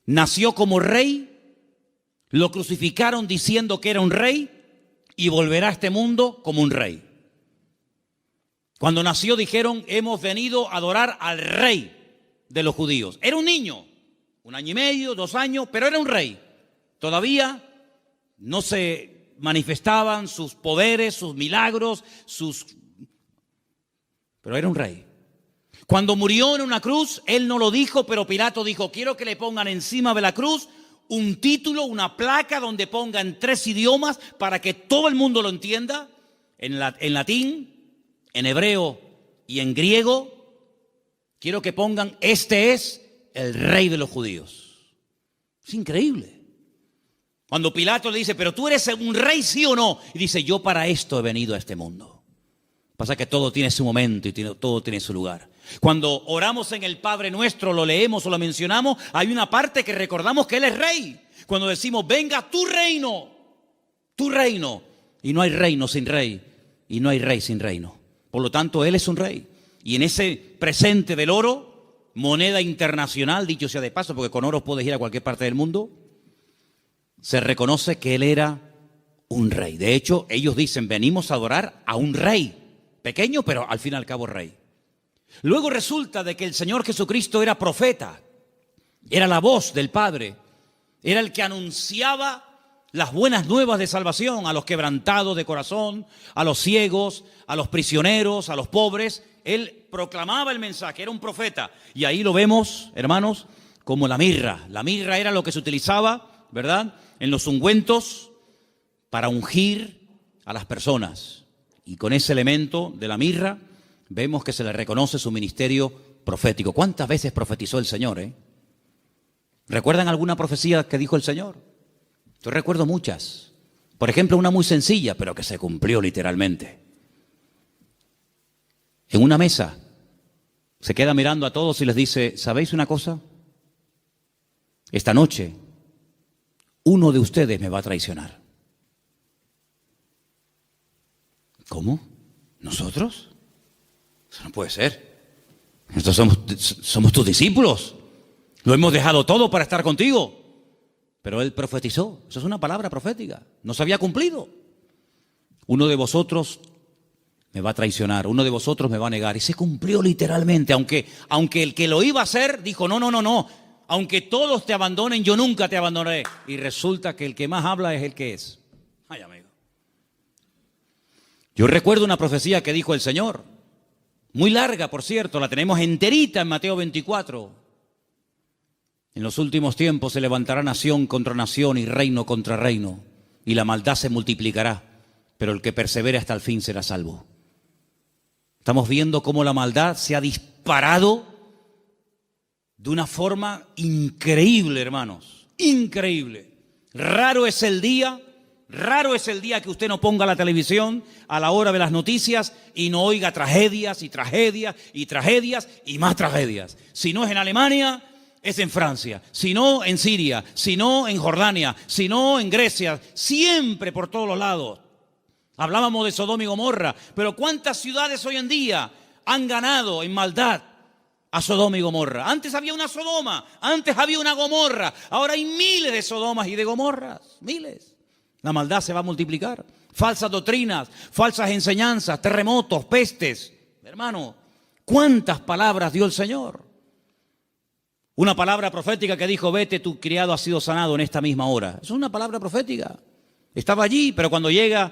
Nació como rey, lo crucificaron diciendo que era un rey y volverá a este mundo como un rey. Cuando nació dijeron, hemos venido a adorar al rey de los judíos. Era un niño, 1 año y medio, 2 años, pero era un rey. Todavía no se manifestaban sus poderes, sus milagros, pero era un rey. Cuando murió en una cruz, él no lo dijo, pero Pilato dijo, quiero que le pongan encima de la cruz un título, una placa donde ponga en 3 idiomas para que todo el mundo lo entienda, en latín, en hebreo y en griego, quiero que pongan, este es el rey de los judíos. Es increíble. Cuando Pilato le dice, pero tú eres un rey, ¿sí o no? Y dice, yo para esto he venido a este mundo. Pasa que todo tiene su momento y todo tiene su lugar. Cuando oramos en el Padre Nuestro, lo leemos o lo mencionamos, hay una parte que recordamos que Él es rey. Cuando decimos, venga tu reino, y no hay reino sin rey, y no hay rey sin reino. Por lo tanto, Él es un rey. Y en ese presente del oro, moneda internacional, dicho sea de paso, porque con oro puedes ir a cualquier parte del mundo, se reconoce que Él era un rey. De hecho, ellos dicen, venimos a adorar a un rey, pequeño, pero al fin y al cabo rey. Luego resulta de que el Señor Jesucristo era profeta, era la voz del Padre, era el que anunciaba las buenas nuevas de salvación a los quebrantados de corazón, a los ciegos, a los prisioneros, a los pobres. Él proclamaba el mensaje, era un profeta. Y ahí lo vemos, hermanos, como la mirra. La mirra era lo que se utilizaba, ¿verdad?, en los ungüentos para ungir a las personas. Y con ese elemento de la mirra vemos que se le reconoce su ministerio profético. ¿Cuántas veces profetizó el Señor? ¿Recuerdan alguna profecía que dijo el Señor? Yo recuerdo muchas. Por ejemplo, una muy sencilla, pero que se cumplió literalmente. En una mesa se queda mirando a todos y les dice, ¿sabéis una cosa? Esta noche uno de ustedes me va a traicionar. ¿Cómo? ¿Nosotros? Eso no puede ser. Nosotros somos tus discípulos. Lo hemos dejado todo para estar contigo. Pero Él profetizó. Eso es una palabra profética. No se había cumplido. Uno de vosotros me va a traicionar. Uno de vosotros me va a negar. Y se cumplió literalmente. Aunque el que lo iba a hacer dijo, no. Aunque todos te abandonen, yo nunca te abandonaré. Y resulta que el que más habla es el que es. Ay, amigo. Yo recuerdo una profecía que dijo el Señor. Muy larga, por cierto. La tenemos enterita en Mateo 24. En los últimos tiempos se levantará nación contra nación y reino contra reino. Y la maldad se multiplicará. Pero el que persevere hasta el fin será salvo. Estamos viendo cómo la maldad se ha disparado de una forma increíble, hermanos, increíble. Raro es el día que usted no ponga la televisión a la hora de las noticias y no oiga tragedias y tragedias y tragedias y más tragedias. Si no es en Alemania, es en Francia. Si no, en Siria. Si no, en Jordania. Si no, en Grecia. Siempre por todos los lados. Hablábamos de Sodoma y Gomorra, pero ¿cuántas ciudades hoy en día han ganado en maldad a Sodoma y Gomorra? Antes había una Sodoma, antes había una Gomorra, ahora hay miles de Sodomas y de Gomorras, miles. La maldad se va a multiplicar. Falsas doctrinas, falsas enseñanzas, terremotos, pestes. Hermano, ¿cuántas palabras dio el Señor? Una palabra profética que dijo, vete, tu criado ha sido sanado en esta misma hora. Eso es una palabra profética. Estaba allí, pero cuando llega,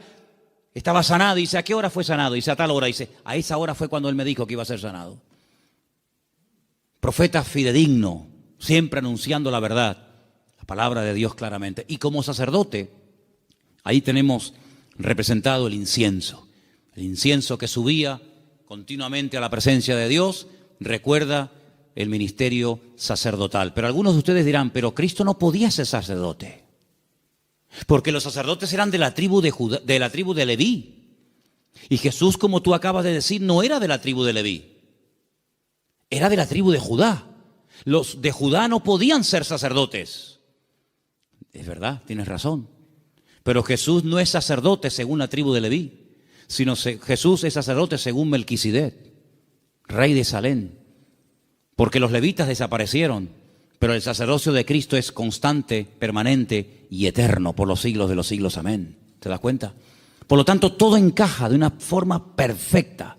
estaba sanado. Dice, ¿a qué hora fue sanado? Dice, a tal hora. Dice, a esa hora fue cuando Él me dijo que iba a ser sanado. Profeta fidedigno, siempre anunciando la verdad, la palabra de Dios claramente. Y como sacerdote, ahí tenemos representado el incienso que subía continuamente a la presencia de Dios, recuerda el ministerio sacerdotal. Pero algunos de ustedes dirán, pero Cristo no podía ser sacerdote, porque los sacerdotes eran de la tribu de Judá, de la tribu de Leví. Y Jesús, como tú acabas de decir, no era de la tribu de Leví. Era de la tribu de Judá. Los de Judá no podían ser sacerdotes. Es verdad, tienes razón. Pero Jesús no es sacerdote según la tribu de Leví, sino Jesús es sacerdote según Melquisedec, rey de Salem. Porque los levitas desaparecieron, pero el sacerdocio de Cristo es constante, permanente y eterno por los siglos de los siglos. Amén. ¿Te das cuenta? Por lo tanto, todo encaja de una forma perfecta.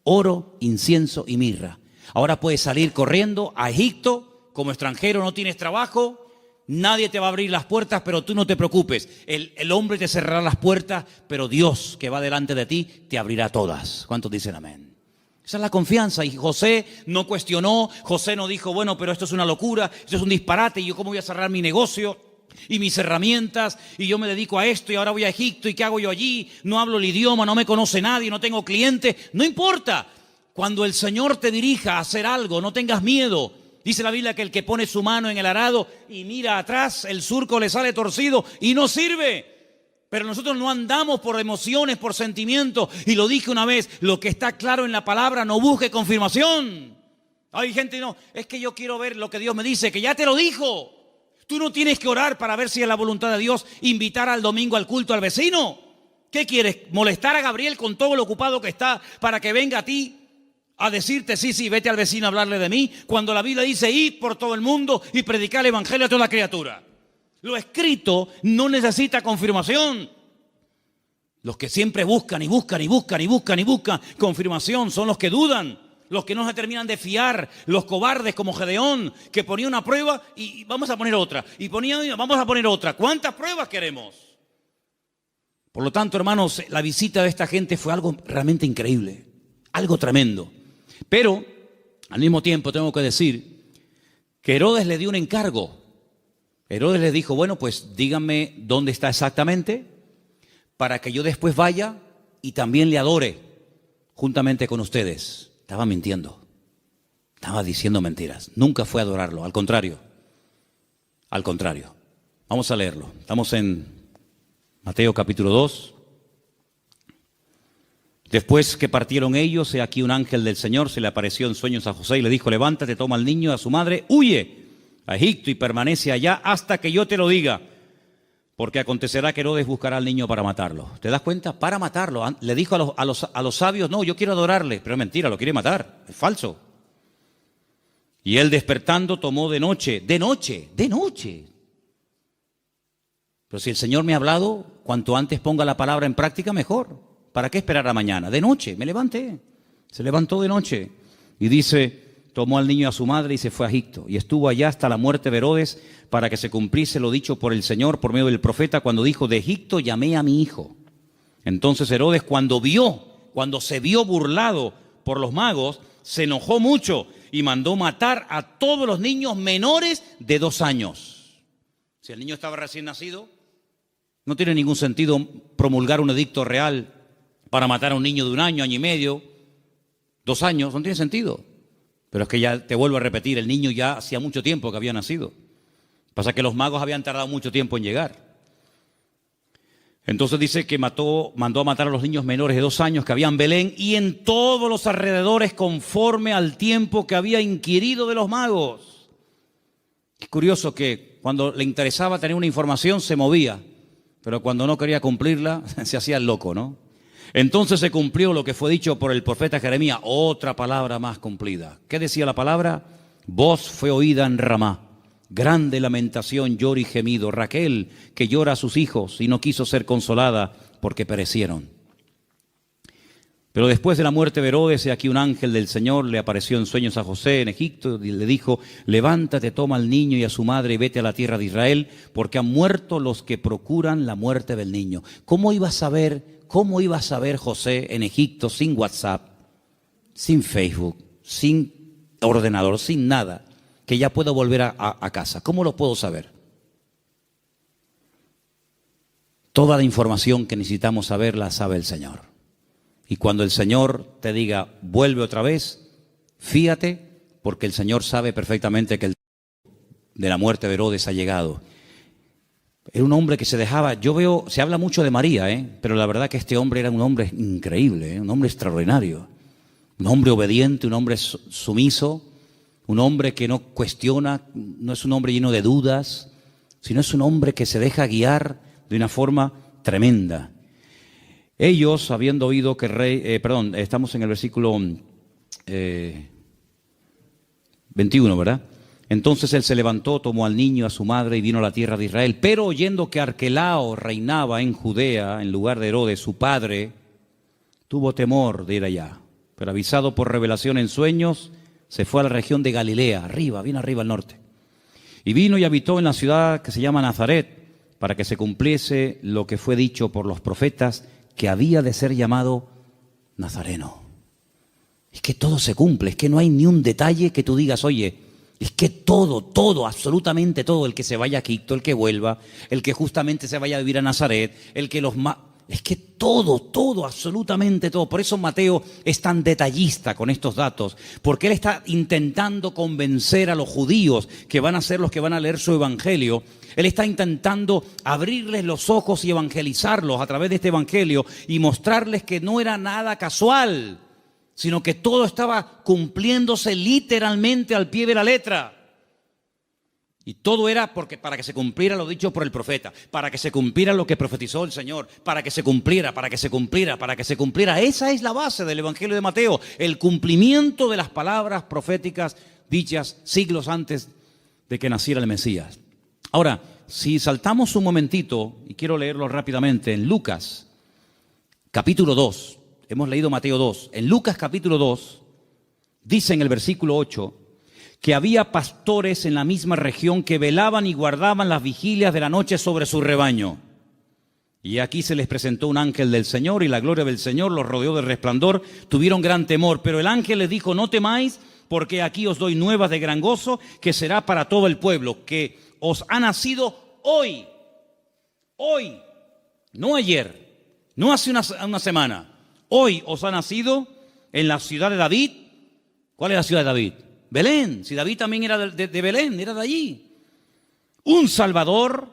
Oro, incienso y mirra. Ahora puedes salir corriendo a Egipto como extranjero, no tienes trabajo, nadie te va a abrir las puertas, pero tú no te preocupes. El hombre te cerrará las puertas, pero Dios que va delante de ti te abrirá todas. ¿Cuántos dicen amén? Esa es la confianza. Y José no cuestionó, José no dijo, bueno, pero esto es una locura, esto es un disparate, y yo cómo voy a cerrar mi negocio y mis herramientas, y yo me dedico a esto y ahora voy a Egipto, y qué hago yo allí, no hablo el idioma, no me conoce nadie, no tengo clientes, no importa. Cuando el Señor te dirija a hacer algo, no tengas miedo. Dice la Biblia que el que pone su mano en el arado y mira atrás, el surco le sale torcido y no sirve. Pero nosotros no andamos por emociones, por sentimientos. Y lo dije una vez, lo que está claro en la palabra, no busque confirmación. Hay gente, no, es que yo quiero ver lo que Dios me dice, que ya te lo dijo. Tú no tienes que orar para ver si es la voluntad de Dios invitar al domingo al culto al vecino. ¿Qué quieres? ¿Molestar a Gabriel con todo lo ocupado que está para que venga a ti a decirte, sí, vete al vecino a hablarle de mí? Cuando la Biblia dice, id por todo el mundo y predicar el evangelio a toda criatura. Lo escrito no necesita confirmación. Los que siempre buscan confirmación son los que dudan, los que no se terminan de fiar, los cobardes como Gedeón, que ponía una prueba y vamos a poner otra, vamos a poner otra. ¿Cuántas pruebas queremos? Por lo tanto, hermanos, la visita de esta gente fue algo realmente increíble, algo tremendo. Pero, al mismo tiempo, tengo que decir que Herodes le dio un encargo. Herodes les dijo, bueno, pues díganme dónde está exactamente para que yo después vaya y también le adore juntamente con ustedes. Estaba mintiendo, estaba diciendo mentiras. Nunca fue a adorarlo, al contrario. Vamos a leerlo. Estamos en Mateo capítulo 2. Después que partieron ellos, he aquí un ángel del Señor se le apareció en sueños a José y le dijo, levántate, toma al niño y a su madre, huye a Egipto y permanece allá hasta que yo te lo diga, porque acontecerá que Herodes buscará al niño para matarlo. ¿Te das cuenta? Para matarlo. Le dijo a los sabios, no, yo quiero adorarle, pero es mentira, lo quiere matar, es falso. Y él despertando tomó de noche. Pero si el Señor me ha hablado, cuanto antes ponga la palabra en práctica, mejor. ¿Para qué esperar a mañana? De noche, me levanté. Se levantó de noche y dice, tomó al niño y a su madre y se fue a Egipto. Y estuvo allá hasta la muerte de Herodes para que se cumpliese lo dicho por el Señor por medio del profeta cuando dijo, de Egipto llamé a mi hijo. Entonces Herodes cuando se vio burlado por los magos, se enojó mucho y mandó matar a todos los niños menores de 2 años. Si el niño estaba recién nacido, no tiene ningún sentido promulgar un edicto real para matar a un niño de 1 año, año y medio, 2 años, no tiene sentido. Pero es que ya te vuelvo a repetir, el niño ya hacía mucho tiempo que había nacido. Pasa que los magos habían tardado mucho tiempo en llegar. Entonces dice que mandó a matar a los niños menores de 2 años que había en Belén y en todos los alrededores conforme al tiempo que había inquirido de los magos. Es curioso que cuando le interesaba tener una información se movía, pero cuando no quería cumplirla se hacía el loco, ¿no? Entonces se cumplió lo que fue dicho por el profeta Jeremías, otra palabra más cumplida. ¿Qué decía la palabra? Voz fue oída en Ramá, grande lamentación, lloro y gemido. Raquel, que llora a sus hijos y no quiso ser consolada porque perecieron. Pero después de la muerte de Herodes, aquí un ángel del Señor le apareció en sueños a José en Egipto y le dijo, levántate, toma al niño y a su madre y vete a la tierra de Israel, porque han muerto los que procuran la muerte del niño. ¿Cómo iba a saber José en Egipto sin WhatsApp, sin Facebook, sin ordenador, sin nada, que ya puedo volver a casa? ¿Cómo lo puedo saber? Toda la información que necesitamos saber la sabe el Señor. Y cuando el Señor te diga, vuelve otra vez, fíate, porque el Señor sabe perfectamente que el tiempo de la muerte de Herodes ha llegado. Era un hombre que se dejaba, se habla mucho de María, pero la verdad que este hombre era un hombre increíble, un hombre extraordinario, un hombre obediente, un hombre sumiso, un hombre que no cuestiona, no es un hombre lleno de dudas, sino es un hombre que se deja guiar de una forma tremenda. Ellos, habiendo oído que el rey, estamos en el versículo 21, ¿verdad? Entonces él se levantó, tomó al niño, a su madre y vino a la tierra de Israel. Pero oyendo que Arquelao reinaba en Judea en lugar de Herodes, su padre, tuvo temor de ir allá. Pero avisado por revelación en sueños, se fue a la región de Galilea, bien arriba al norte. Y vino y habitó en la ciudad que se llama Nazaret, para que se cumpliese lo que fue dicho por los profetas, que había de ser llamado Nazareno. Es que todo se cumple, es que no hay ni un detalle que tú digas, oye, es que todo, absolutamente todo, el que se vaya a Egipto, el que vuelva, el que justamente se vaya a vivir a Nazaret, Es que todo, absolutamente todo. Por eso Mateo es tan detallista con estos datos, porque él está intentando convencer a los judíos que van a ser los que van a leer su evangelio. Él está intentando abrirles los ojos y evangelizarlos a través de este evangelio y mostrarles que no era nada casual, sino que todo estaba cumpliéndose literalmente al pie de la letra. Y todo era para que se cumpliera lo dicho por el profeta, para que se cumpliera lo que profetizó el Señor, para que se cumpliera. Esa es la base del Evangelio de Mateo, el cumplimiento de las palabras proféticas dichas siglos antes de que naciera el Mesías. Ahora, si saltamos un momentito, y quiero leerlo rápidamente, en Lucas, capítulo 2, hemos leído Mateo 2, en Lucas capítulo 2, dice en el versículo 8, que había pastores en la misma región que velaban y guardaban las vigilias de la noche sobre su rebaño. Y aquí se les presentó un ángel del Señor y la gloria del Señor los rodeó de resplandor. Tuvieron gran temor, pero el ángel les dijo: no temáis, porque aquí os doy nuevas de gran gozo, que será para todo el pueblo, que os ha nacido hoy, no ayer, no hace una semana. Hoy os ha nacido en la ciudad de David. ¿Cuál es la ciudad de David? Belén. Si David también era de Belén, era de allí. Un Salvador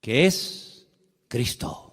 que es Cristo.